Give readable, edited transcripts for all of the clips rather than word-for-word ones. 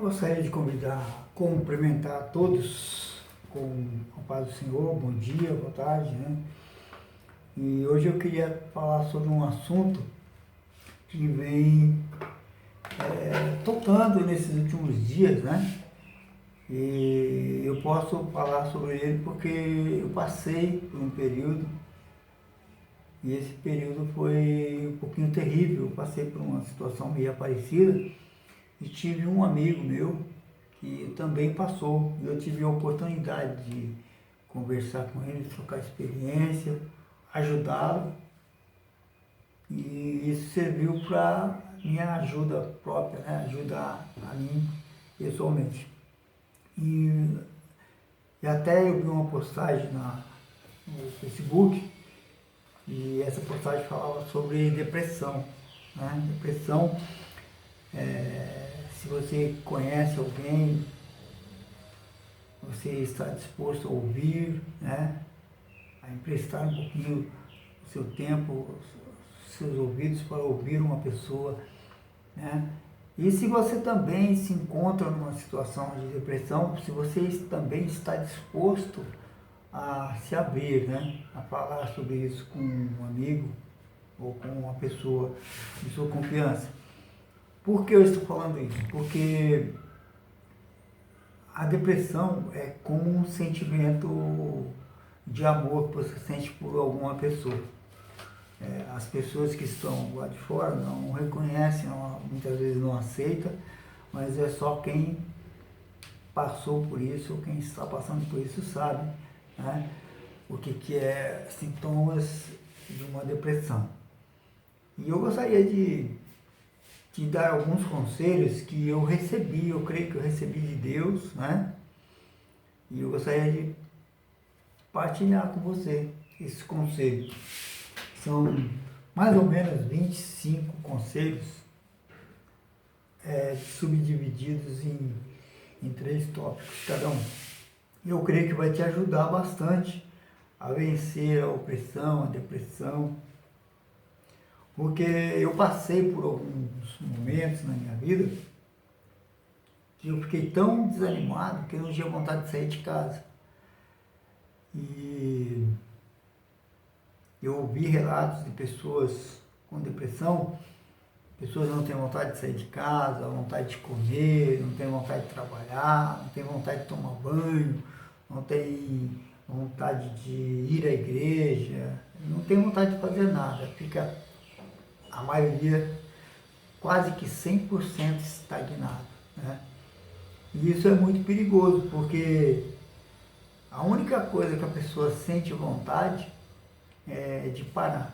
gostaria de cumprimentar a todos com a paz do Senhor, bom dia, boa tarde, né? E hoje eu queria falar sobre um assunto que vem tocando nesses últimos dias, né? E eu posso falar sobre ele porque eu passei por um período, e esse período foi um pouquinho terrível. Eu passei por uma situação meio parecida e tive um amigo meu que também passou. Eu tive a oportunidade de conversar com ele, trocar experiência, ajudá-lo, e isso serviu para minha ajuda própria, né? Ajudar a mim pessoalmente. E até eu vi uma postagem no Facebook, e essa postagem falava sobre depressão, né? Depressão, se você conhece alguém, você está disposto a ouvir, né? A emprestar um pouquinho o seu tempo, os seus ouvidos para ouvir uma pessoa, né? E se você também se encontra numa situação de depressão, se você também está disposto a se abrir, né? A falar sobre isso com um amigo ou com uma pessoa de sua confiança. Por que eu estou falando isso? Porque a depressão é como um sentimento de amor que você sente por alguma pessoa. As pessoas que estão lá de fora não reconhecem, muitas vezes não aceitam, mas é só quem passou por isso, ou quem está passando por isso sabe, né, o que é sintomas de uma depressão. E eu gostaria de te dar alguns conselhos que eu recebi, eu creio que eu recebi de Deus, né? E eu gostaria de partilhar com você esses conselhos. São mais ou menos 25 conselhos, subdivididos em 3 tópicos cada um. Eu creio que vai te ajudar bastante a vencer a opressão, a depressão, porque eu passei por alguns momentos na minha vida que eu fiquei tão desanimado que eu não tinha vontade de sair de casa. E eu ouvi relatos de pessoas com depressão. Pessoas não têm vontade de sair de casa, vontade de comer, não têm vontade de trabalhar, não têm vontade de tomar banho, não têm vontade de ir à igreja, não tem vontade de fazer nada. Fica a maioria quase que 100% estagnado, né? E isso é muito perigoso, porque a única coisa que a pessoa sente vontade é de parar.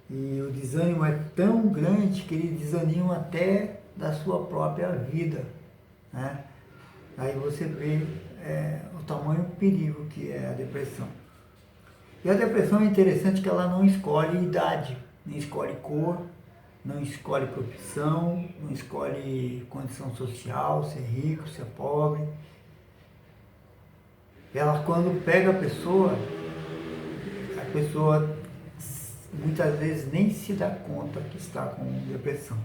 E o desânimo é tão grande que ele desanima até da sua própria vida, né? Aí você vê o tamanho do perigo que é a depressão. E a depressão é interessante que ela não escolhe idade, nem escolhe cor, não escolhe profissão, não escolhe condição social, se é rico, se é pobre. Ela, quando pega a pessoa muitas vezes nem se dá conta que está com depressão.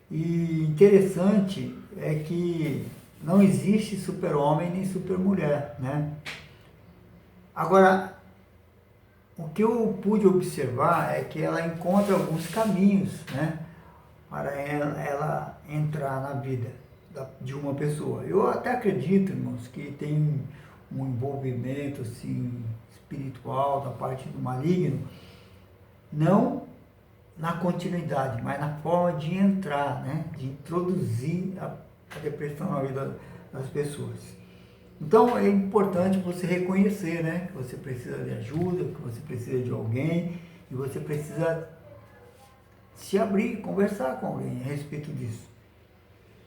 E interessante é que não existe super-homem nem super-mulher, né? Agora, o que eu pude observar é que ela encontra alguns caminhos, né, para ela entrar na vida de uma pessoa. Eu até acredito, irmãos, que tem um envolvimento assim, espiritual da parte do maligno, não na continuidade, mas na forma de entrar, né, de introduzir a depressão na vida das pessoas. Então é importante você reconhecer, né, que você precisa de ajuda, que você precisa de alguém, e você precisa se abrir, conversar com alguém a respeito disso.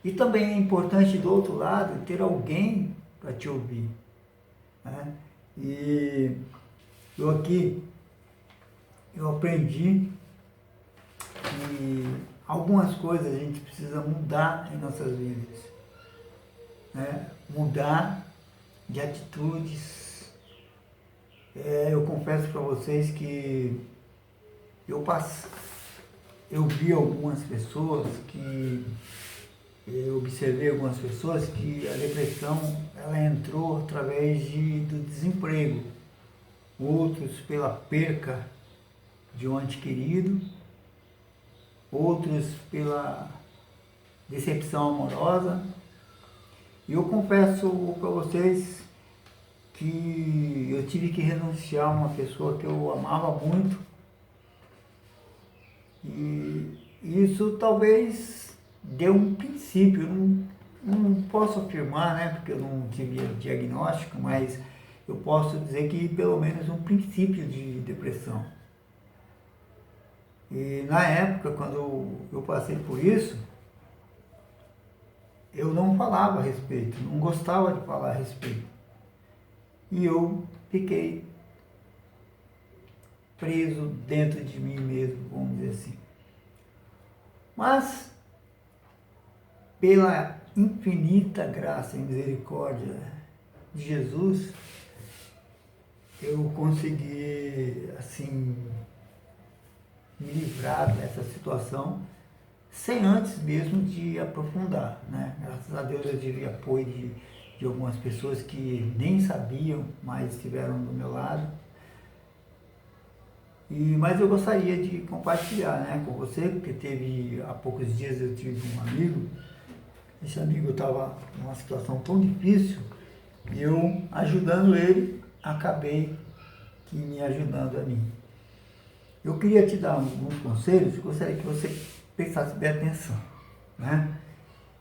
E também é importante, do outro lado, ter alguém para te ouvir, né? E eu aprendi que algumas coisas a gente precisa mudar em nossas vidas, né? Mudar de atitudes. Eu confesso para vocês que eu vi algumas pessoas que eu observei algumas pessoas que a depressão ela entrou através do desemprego, outros pela perca de um ente querido, outros pela decepção amorosa. E eu confesso para vocês que eu tive que renunciar a uma pessoa que eu amava muito, e isso talvez deu um princípio, não posso afirmar, né, porque eu não tive diagnóstico, mas eu posso dizer que pelo menos um princípio de depressão. E na época, quando eu passei por isso, eu não falava a respeito, não gostava de falar a respeito. E eu fiquei preso dentro de mim mesmo, vamos dizer assim. Mas, pela infinita graça e misericórdia de Jesus, eu consegui, assim, me livrar dessa situação, sem antes mesmo de aprofundar, né? Graças a Deus eu tive apoio de algumas pessoas que nem sabiam, mas estiveram do meu lado. Mas eu gostaria de compartilhar, né, com você, porque há poucos dias eu tive um amigo, esse amigo estava numa situação tão difícil, e eu ajudando ele, acabei que me ajudando a mim. Eu queria te dar alguns conselhos, gostaria que você prestasse bem atenção, né?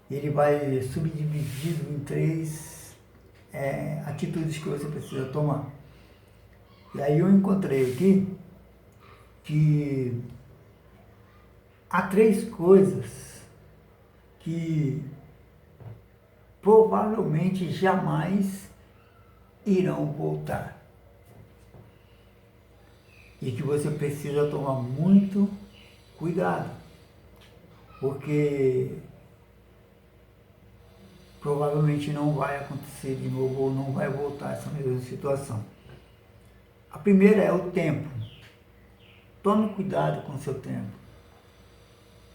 Ele vai subdividido em 3 atitudes que você precisa tomar. E aí eu encontrei aqui que há 3 coisas que provavelmente jamais irão voltar. E que você precisa tomar muito cuidado, porque provavelmente não vai acontecer de novo ou não vai voltar essa mesma situação. A primeira é o tempo. Tome cuidado com o seu tempo.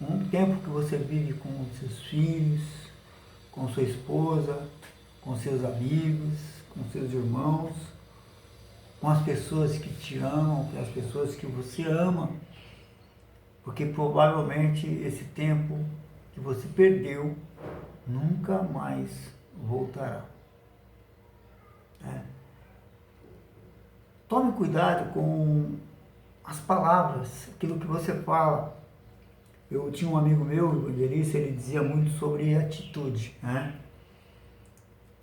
Um tempo que você vive com os seus filhos, com sua esposa, com seus amigos, com seus irmãos, com as pessoas que te amam, com as pessoas que você ama, porque provavelmente esse tempo que você perdeu nunca mais voltará. Tome cuidado com as palavras, aquilo que você fala. Eu tinha um amigo meu, o evangelista, ele dizia muito sobre atitude, né?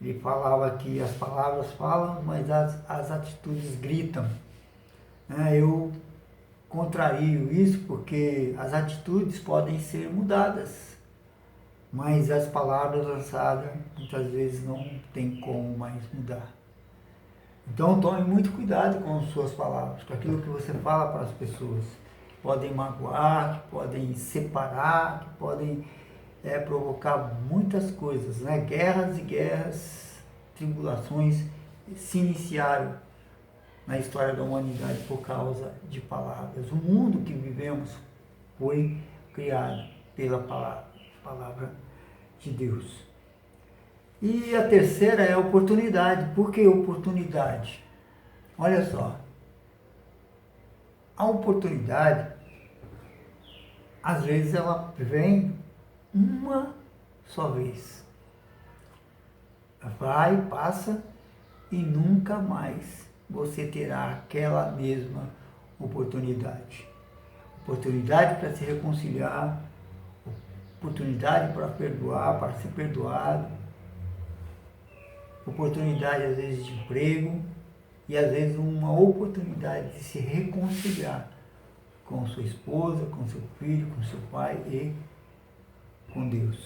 Ele falava que as palavras falam, mas as atitudes gritam. Eu contrario isso porque as atitudes podem ser mudadas, mas as palavras lançadas muitas vezes não tem como mais mudar. Então tome muito cuidado com as suas palavras, com aquilo que você fala para as pessoas. Podem magoar, que podem separar, que podem provocar muitas coisas, né? Guerras e guerras, tribulações se iniciaram na história da humanidade por causa de palavras. O mundo que vivemos foi criado pela palavra de Deus. E a terceira é a oportunidade. Por que oportunidade? Olha só, a oportunidade, às vezes ela vem uma só vez. Vai, passa e nunca mais você terá aquela mesma oportunidade. Oportunidade para se reconciliar, oportunidade para perdoar, para ser perdoado, oportunidade às vezes de emprego e às vezes uma oportunidade de se reconciliar com sua esposa, com seu filho, com seu pai e com Deus.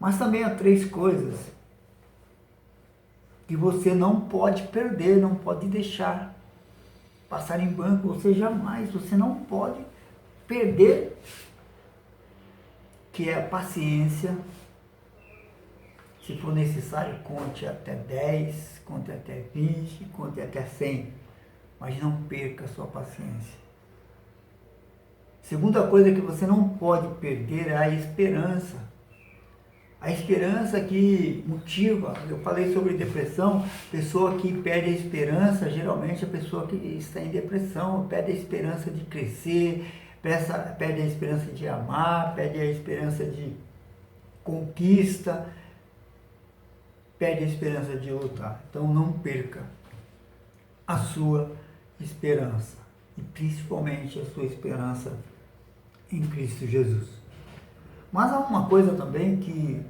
Mas também há 3 coisas que você não pode perder, não pode deixar passar em branco, você não pode perder, que é a paciência. Se for necessário, conte até 10, conte até 20, conte até 100, mas não perca a sua paciência. Segunda coisa que você não pode perder é a esperança. A esperança que motiva, eu falei sobre depressão, pessoa que perde a esperança, geralmente a pessoa que está em depressão, perde a esperança de crescer, perde a esperança de amar, perde a esperança de conquista, perde a esperança de lutar. Então não perca a sua esperança, e principalmente a sua esperança em Cristo Jesus. Mas há uma coisa também que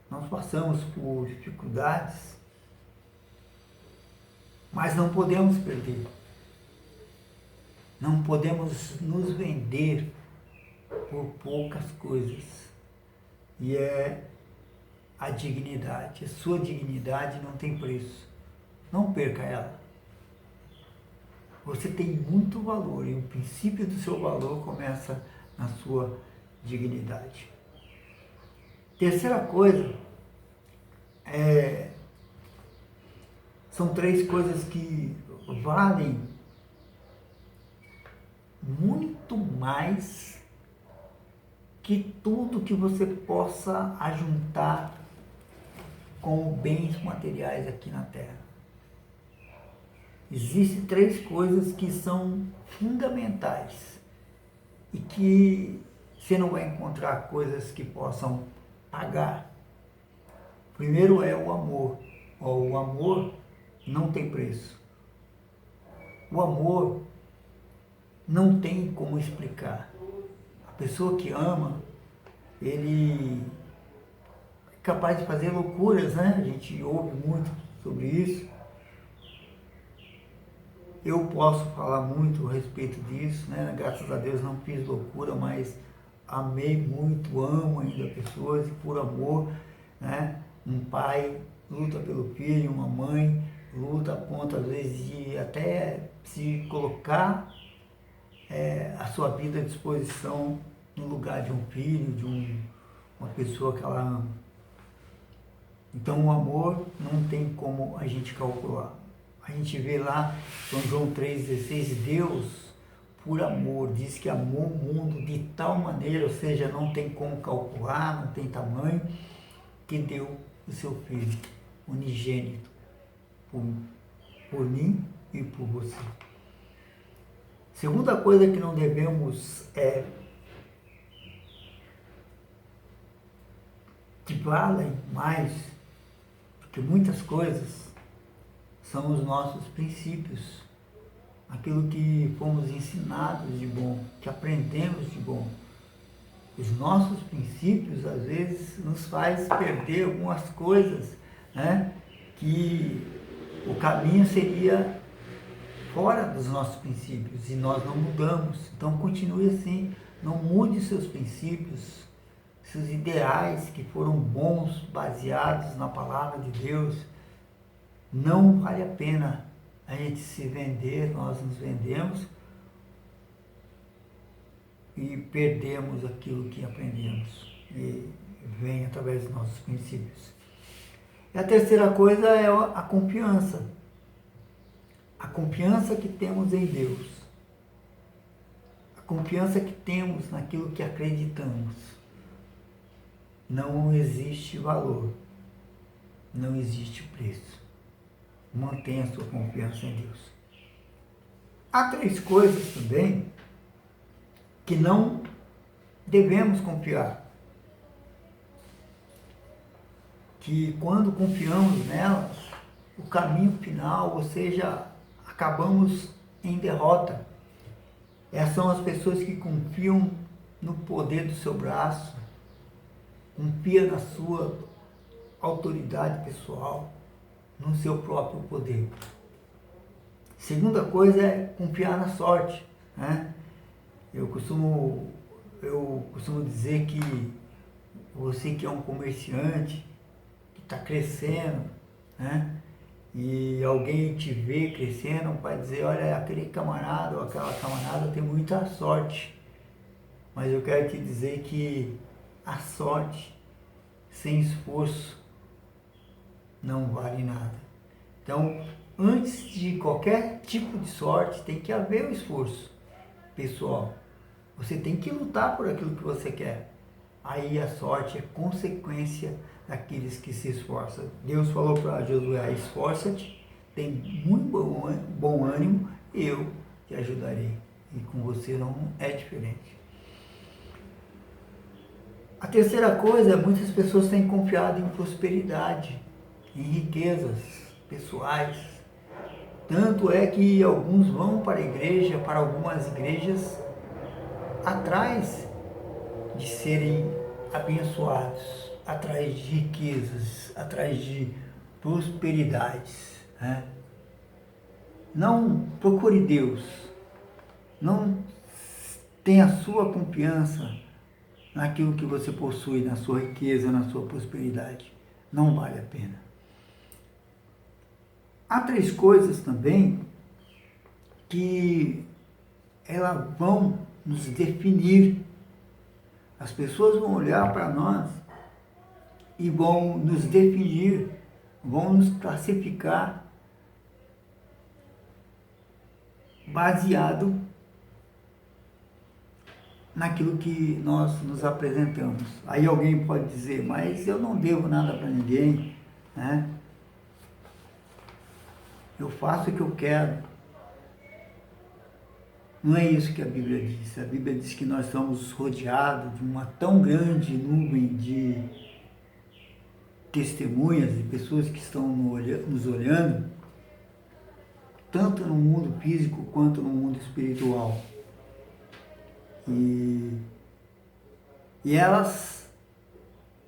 nós passamos por dificuldades, mas não podemos perder. Não podemos nos vender por poucas coisas. E é a dignidade. A sua dignidade não tem preço. Não perca ela. Você tem muito valor e o princípio do seu valor começa na sua dignidade. Terceira coisa, são três coisas que valem muito mais que tudo que você possa ajuntar com bens materiais aqui na Terra. Existem três coisas que são fundamentais e que você não vai encontrar coisas que possam pagar. Primeiro é o amor. O amor não tem preço. O amor não tem como explicar. A pessoa que ama, ele é capaz de fazer loucuras, né? A gente ouve muito sobre isso. Eu posso falar muito a respeito disso, né? Graças a Deus não fiz loucura, mas amei muito, amo ainda pessoas, e por amor, né? Um pai luta pelo filho, uma mãe luta a ponto, às vezes, de até se colocar a sua vida à disposição no lugar de um filho, de uma pessoa que ela ama. Então o amor não tem como a gente calcular. A gente vê lá, São João 3,16, Deus, por amor, diz que amou o mundo de tal maneira, ou seja, não tem como calcular, não tem tamanho, que deu o seu Filho unigênito por mim e por você. Segunda coisa que não devemos que valem mais do que muitas coisas são os nossos princípios, aquilo que fomos ensinados de bom, que aprendemos de bom. Os nossos princípios, às vezes, nos faz perder algumas coisas, né? Que o caminho seria fora dos nossos princípios e nós não mudamos. Então, continue assim, não mude seus princípios, seus ideais que foram bons, baseados na palavra de Deus. Não vale a pena a gente se vender, nós nos vendemos e perdemos aquilo que aprendemos e vem através dos nossos princípios. E a terceira coisa é a confiança. A confiança que temos em Deus. A confiança que temos naquilo que acreditamos. Não existe valor. Não existe preço. Mantenha a sua confiança em Deus. Há três coisas também que não devemos confiar. Que quando confiamos nelas, o caminho final, ou seja, acabamos em derrota. Essas são as pessoas que confiam no poder do seu braço, confia na sua autoridade pessoal, no seu próprio poder. Segunda coisa é confiar na sorte, né? Eu costumo dizer que você que é um comerciante, que está crescendo, né? E alguém te vê crescendo, vai dizer, olha, aquele camarada ou aquela camarada tem muita sorte. Mas eu quero te dizer que a sorte, sem esforço, não vale nada. Então, antes de qualquer tipo de sorte, tem que haver o esforço pessoal. Você tem que lutar por aquilo que você quer. Aí a sorte é consequência daqueles que se esforçam. Deus falou para Josué: esforça-te, tem muito bom ânimo, eu te ajudarei. E com você não é diferente. A terceira coisa, muitas pessoas têm confiado em prosperidade, em riquezas pessoais. Tanto é que alguns vão para a igreja, para algumas igrejas, atrás de serem abençoados, atrás de riquezas, atrás de prosperidades. Né? Não procure Deus, não tenha a sua confiança naquilo que você possui, na sua riqueza, na sua prosperidade. Não vale a pena. Há três coisas também que elas vão nos definir. As pessoas vão olhar para nós e vão nos definir, vão nos classificar baseado naquilo que nós nos apresentamos. Aí alguém pode dizer: mas eu não devo nada para ninguém, né? Eu faço o que eu quero. Não é isso que a Bíblia diz. A Bíblia diz que nós somos rodeados de uma tão grande nuvem de testemunhas, de pessoas que estão nos olhando, tanto no mundo físico quanto no mundo espiritual. E elas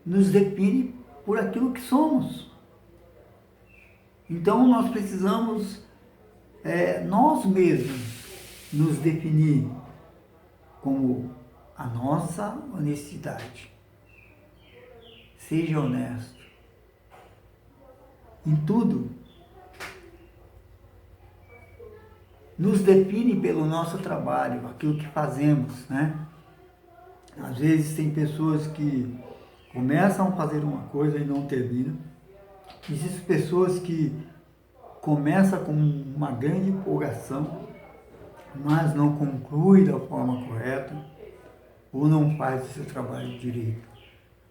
nos definem por aquilo que somos. Então nós precisamos, nós mesmos, nos definir como a nossa honestidade. Seja honesto em tudo. Nos define pelo nosso trabalho, aquilo que fazemos, né? Às vezes tem pessoas que começam a fazer uma coisa e não terminam. Existem pessoas que começam com uma grande empolgação, mas não conclui da forma correta ou não faz o seu trabalho direito.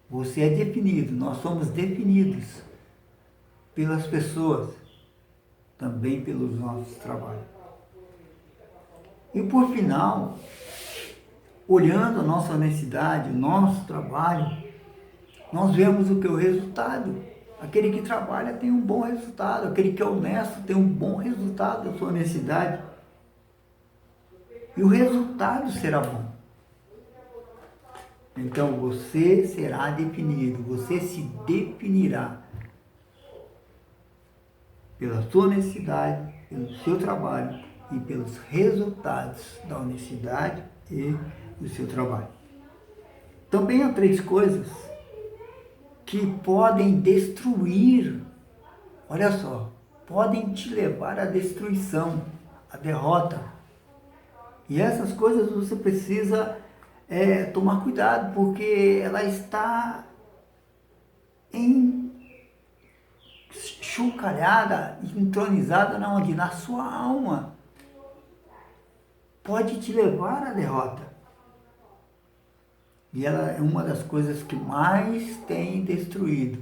Você é definido, nós somos definidos pelas pessoas, também pelos nossos trabalhos. E por final, olhando a nossa honestidade, o nosso trabalho, nós vemos o que é o resultado. Aquele que trabalha tem um bom resultado, aquele que é honesto tem um bom resultado da sua honestidade. E o resultado será bom. Então você será definido, você se definirá pela sua honestidade, pelo seu trabalho e pelos resultados da honestidade e do seu trabalho. Também há três coisas que podem destruir, olha só, podem te levar à destruição, à derrota. E essas coisas você precisa tomar cuidado, porque ela está enxucalhada, entronizada na onde? Na sua alma. Pode te levar à derrota. E ela é uma das coisas que mais tem destruído,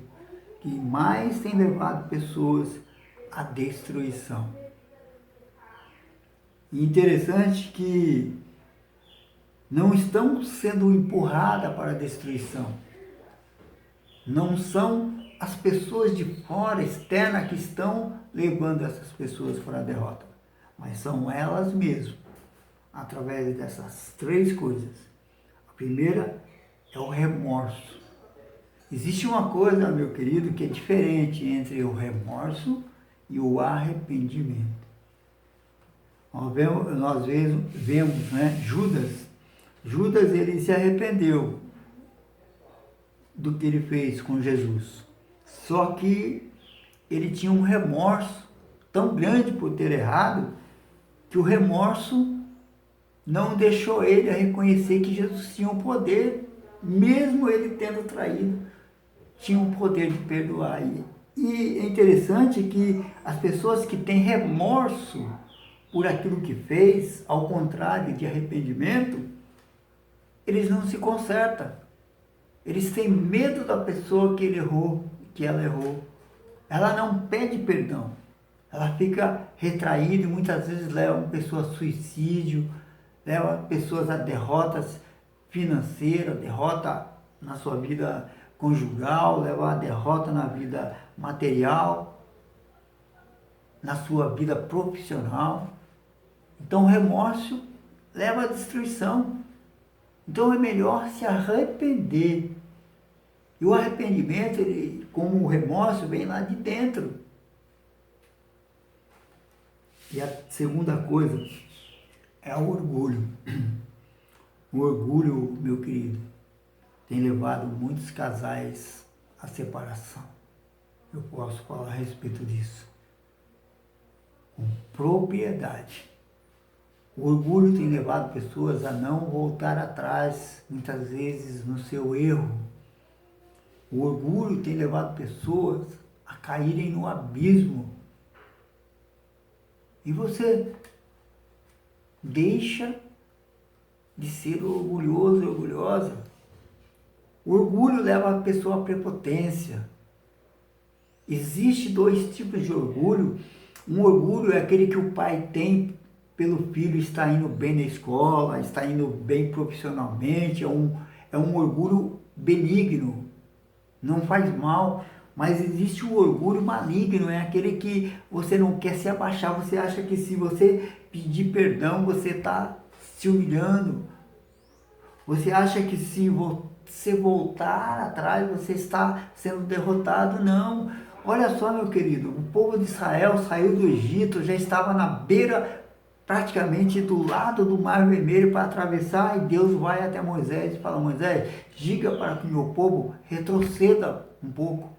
que mais tem levado pessoas à destruição. E interessante que não estão sendo empurradas para a destruição. Não são as pessoas de fora, externas, que estão levando essas pessoas para a derrota, mas são elas mesmas, através dessas três coisas. A primeira é o remorso. Existe uma coisa, meu querido, que é diferente entre o remorso e o arrependimento. Nós vemos, né, Judas, ele se arrependeu do que ele fez com Jesus. Só que ele tinha um remorso tão grande por ter errado, que o remorso não deixou ele a reconhecer que Jesus tinha o poder, mesmo ele tendo traído, tinha o poder de perdoar. E é interessante que as pessoas que têm remorso por aquilo que fez, ao contrário de arrependimento, eles não se consertam. Eles têm medo da pessoa que ele errou, que ela errou. Ela não pede perdão. Ela fica retraída e muitas vezes leva pessoas a suicídio, leva pessoas a derrotas financeiras, derrota na sua vida conjugal, leva a derrota na vida material, na sua vida profissional. Então o remorso leva à destruição. Então é melhor se arrepender. E o arrependimento, ele, como o remorso, vem lá de dentro. E a segunda coisa é o orgulho. O orgulho, meu querido, tem levado muitos casais à separação. Eu posso falar a respeito disso com propriedade. O orgulho tem levado pessoas a não voltar atrás, muitas vezes, no seu erro. O orgulho tem levado pessoas a caírem no abismo. E você deixa de ser orgulhoso e orgulhosa. O orgulho leva a pessoa à prepotência. Existem dois tipos de orgulho. Um orgulho é aquele que o pai tem pelo filho estar indo bem na escola, estar indo bem profissionalmente. É um orgulho benigno, não faz mal. Mas existe o orgulho maligno, é aquele que você não quer se abaixar. Você acha que se você pedir perdão, você está se humilhando. Você acha que se você voltar atrás, você está sendo derrotado. Não. Olha só, meu querido, o povo de Israel saiu do Egito, já estava na beira, praticamente do lado do Mar Vermelho para atravessar, e Deus vai até Moisés e fala: Moisés, diga para que o meu povo retroceda um pouco.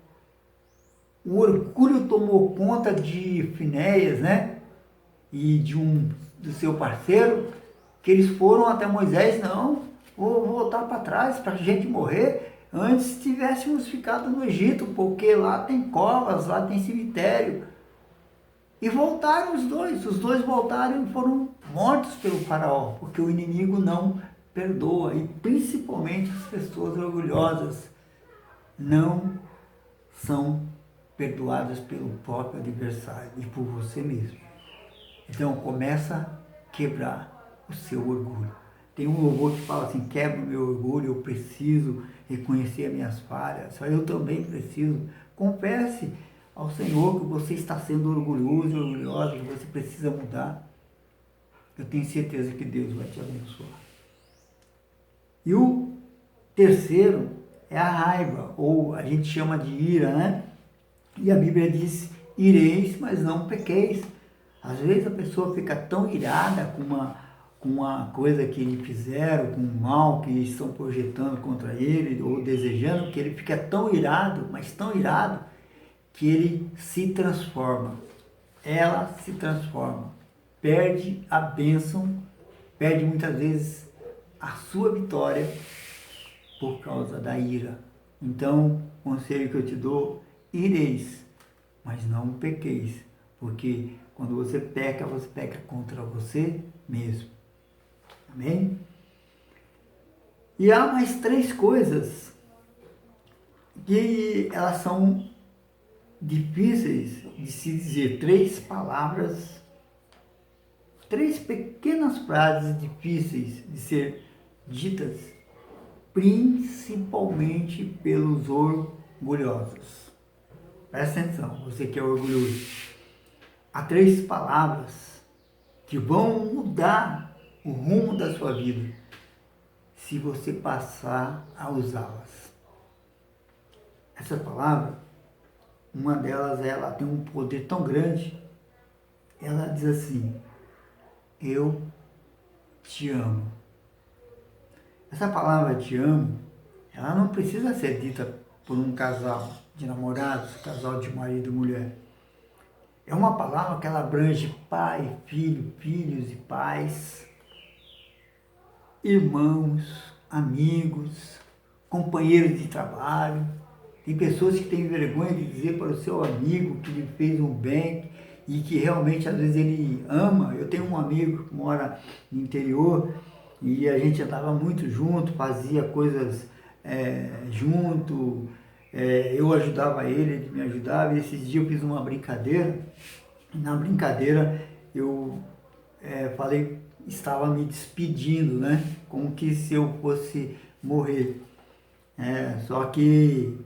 O orgulho tomou conta de Finéias, né? E do seu parceiro, que eles foram até Moisés: não, vou voltar para trás para a gente morrer. Antes tivéssemos ficado no Egito, porque lá tem covas, lá tem cemitério. E voltaram os dois voltaram e foram mortos pelo faraó, porque o inimigo não perdoa, e principalmente as pessoas orgulhosas não são perdoadas pelo próprio adversário e por você mesmo. Então começa a quebrar o seu orgulho. Tem um louvor que fala assim: quebra o meu orgulho, eu preciso reconhecer as minhas falhas, só eu também preciso. Confesse ao Senhor que você está sendo orgulhoso, orgulhosa, que você precisa mudar. Eu tenho certeza que Deus vai te abençoar. E o terceiro é a raiva, ou a gente chama de ira, né? E a Bíblia diz: ireis, mas não pequeis. Às vezes a pessoa fica tão irada com uma coisa que lhe fizeram, com o mal que estão projetando contra ele, ou desejando, que ele fica tão irado, mas tão irado, que ele se transforma. Ela se transforma. Perde a bênção, perde muitas vezes a sua vitória por causa da ira. Então, o conselho que eu te dou: ireis, mas não pequeis, porque quando você peca contra você mesmo. Amém? E há mais três coisas que elas são difíceis de se dizer, três palavras, três pequenas frases difíceis de ser ditas, principalmente pelos orgulhosos. Presta atenção, você que é orgulhoso. Há três palavras que vão mudar o rumo da sua vida se você passar a usá-las. Essa palavra, uma delas, ela tem um poder tão grande. Ela diz assim: eu te amo. Essa palavra te amo, ela não precisa ser dita por um casal de namorados, casal de marido e mulher. É uma palavra que ela abrange pai, filho, filhos e pais, irmãos, amigos, companheiros de trabalho. Tem pessoas que têm vergonha de dizer para o seu amigo que lhe fez um bem e que realmente às vezes ele ama. Eu tenho um amigo que mora no interior e a gente andava muito junto, fazia coisas junto, eu ajudava ele me ajudava, e esses dias eu fiz uma brincadeira, e na brincadeira eu falei, estava me despedindo, né? Como que se eu fosse morrer. Só que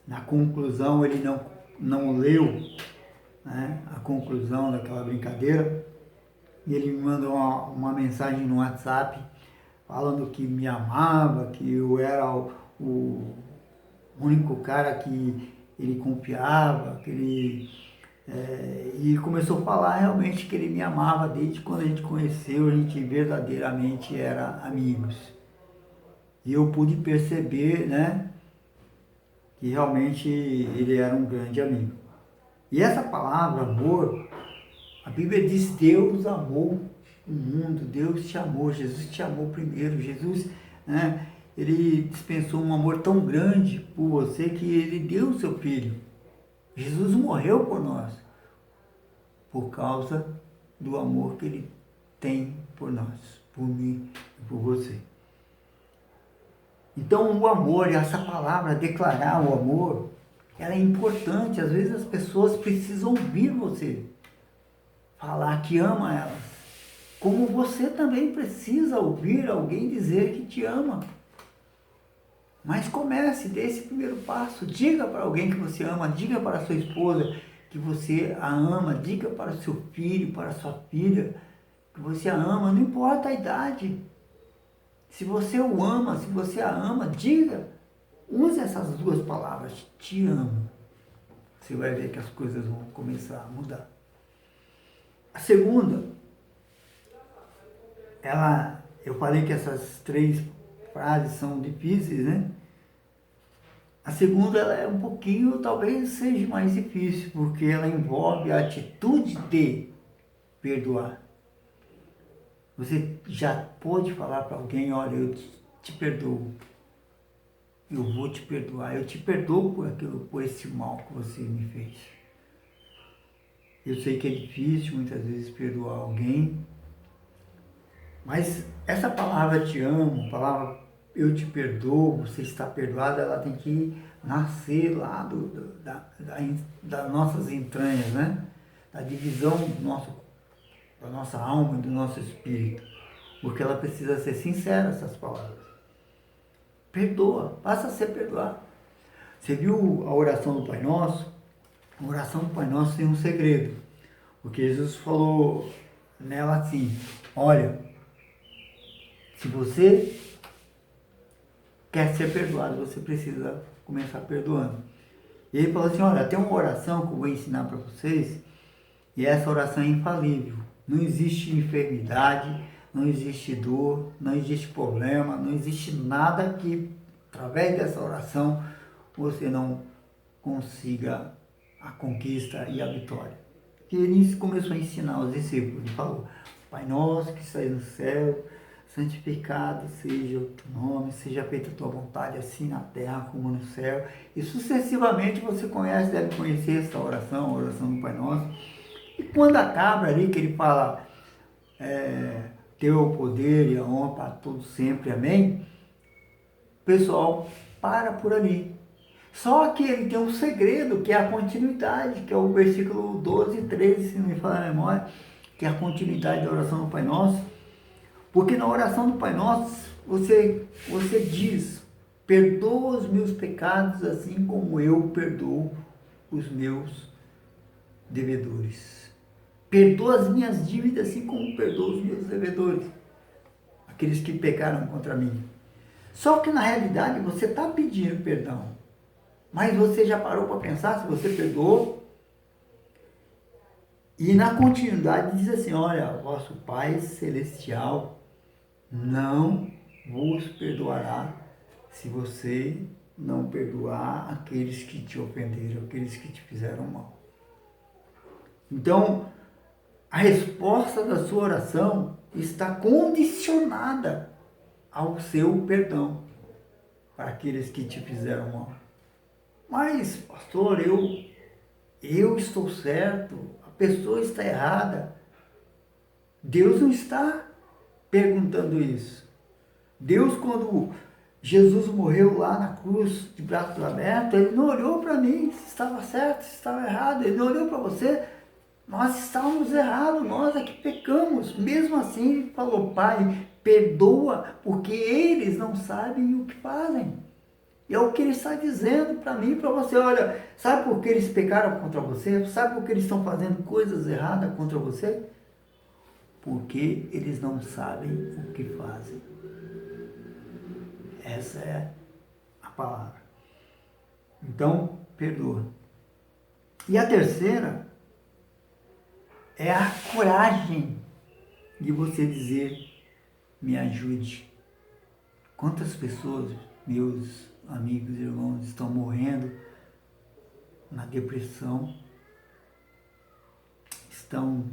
na conclusão ele não leu, né, a conclusão daquela brincadeira, e ele me mandou uma mensagem no WhatsApp falando que me amava, que eu era o único cara que ele confiava, que ele e começou a falar realmente que ele me amava desde quando a gente conheceu, a gente verdadeiramente era amigos. E eu pude perceber, né, que realmente ele era um grande amigo. E essa palavra, amor, a Bíblia diz: Deus amou o mundo, Deus te amou, Jesus te amou primeiro, Jesus, né, ele dispensou um amor tão grande por você que ele deu o seu filho. Jesus morreu por nós, por causa do amor que ele tem por nós, por mim e por você. Então o amor, essa palavra, declarar o amor, ela é importante. Às vezes as pessoas precisam ouvir você falar que ama elas. Como você também precisa ouvir alguém dizer que te ama. Mas comece, dê esse primeiro passo. Diga para alguém que você ama, diga para a sua esposa que você a ama, diga para o seu filho, para a sua filha que você a ama, não importa a idade. Se você o ama, se você a ama, diga. Use essas duas palavras, te amo. Você vai ver que as coisas vão começar a mudar. A segunda, eu falei que essas 3 frases são difíceis, né? A segunda, ela é um pouquinho, talvez seja mais difícil, porque ela envolve a atitude de perdoar. Você já pode falar para alguém: olha, eu te perdoo. Eu vou te perdoar. Eu te perdoo por esse mal que você me fez. Eu sei que é difícil muitas vezes perdoar alguém, mas essa palavra te amo, a palavra eu te perdoo, você está perdoado, ela tem que nascer lá das nossas entranhas, né? Da divisão da nossa alma e do nosso espírito. Porque ela precisa ser sincera, essas palavras. Perdoa, passa a ser perdoado. Você viu a oração do Pai Nosso? A oração do Pai Nosso tem um segredo. Porque Jesus falou nela assim: olha, se você quer ser perdoado, você precisa começar perdoando. E ele falou assim: olha, tem uma oração que eu vou ensinar para vocês, e essa oração é infalível. Não existe enfermidade, não existe dor, não existe problema, não existe nada que, através dessa oração, você não consiga a conquista e a vitória. E ele começou a ensinar os discípulos. Ele falou: Pai nosso que estás no céu, santificado seja o teu nome, seja feita a tua vontade, assim na terra como no céu. E sucessivamente você deve conhecer essa oração, a oração do Pai Nosso. E quando acaba ali, que ele fala: teu poder e a honra para todos sempre, amém? O pessoal para por ali. Só que ele tem um segredo, que é a continuidade, que é o versículo 12 e 13, se não me falha a memória, que é a continuidade da oração do Pai Nosso. Porque na oração do Pai Nosso, você diz: perdoa os meus pecados assim como eu perdoo os meus devedores. Perdoa as minhas dívidas assim como perdoo os meus devedores, aqueles que pecaram contra mim. Só que na realidade você está pedindo perdão, mas você já parou para pensar se você perdoou? E na continuidade diz assim: olha, vosso Pai Celestial não vos perdoará se você não perdoar aqueles que te ofenderam, aqueles que te fizeram mal. Então, a resposta da sua oração está condicionada ao seu perdão para aqueles que te fizeram mal. Mas, pastor, eu estou certo, a pessoa está errada. Deus não está. perguntando isso. Deus, quando Jesus morreu lá na cruz, de braços abertos, ele não olhou para mim se estava certo, se estava errado. Ele não olhou para você. Nós estávamos errados, nós é que pecamos. Mesmo assim, ele falou: Pai, perdoa, porque eles não sabem o que fazem. E é o que ele está dizendo para mim e para você. Olha, sabe por que eles pecaram contra você? Sabe por que eles estão fazendo coisas erradas contra você? Porque eles não sabem o que fazem. Essa é a palavra. Então, perdoa. E a terceira é a coragem de você dizer: me ajude. Quantas pessoas, meus amigos e irmãos, estão morrendo na depressão, estão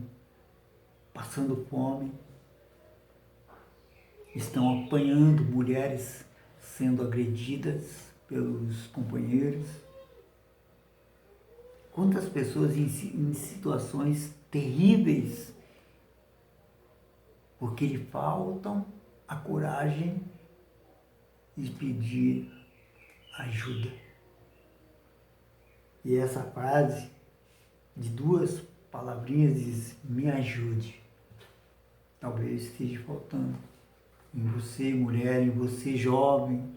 passando fome, estão apanhando, mulheres sendo agredidas pelos companheiros. Quantas pessoas em situações terríveis, porque lhe faltam a coragem de pedir ajuda. E essa frase de 2 palavrinhas diz: me ajude. Talvez esteja faltando em você, mulher, em você, jovem,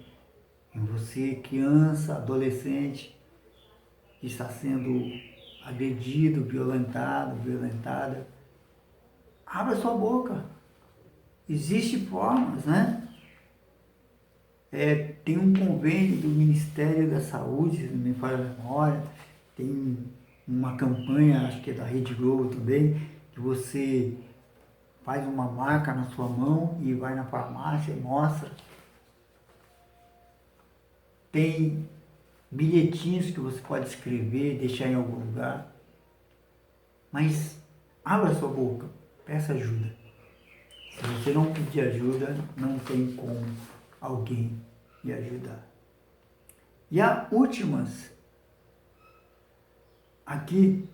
em você, criança, adolescente, que está sendo agredido, violentado, violentada. Abra sua boca. Existem formas, né? Tem um convênio do Ministério da Saúde, se não me falha a memória, tem uma campanha, acho que é da Rede Globo também, que você faz uma marca na sua mão e vai na farmácia e mostra. Tem bilhetinhos que você pode escrever, deixar em algum lugar. Mas abra sua boca, peça ajuda. Se você não pedir ajuda, não tem como alguém lhe ajudar. E a últimas, aqui,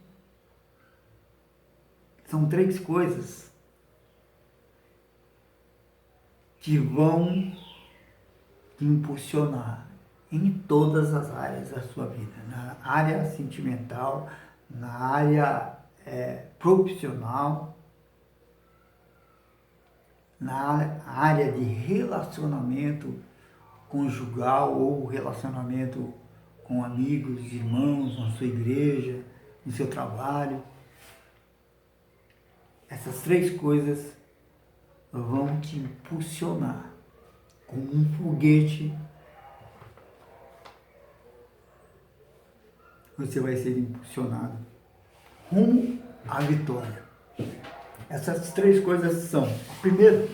são 3 coisas que vão te impulsionar em todas as áreas da sua vida. Na área sentimental, na área profissional, na área de relacionamento conjugal ou relacionamento com amigos, irmãos, na sua igreja, no seu trabalho. Essas 3 coisas vão te impulsionar como um foguete. Você vai ser impulsionado rumo à vitória. Essas 3 coisas são: primeiro,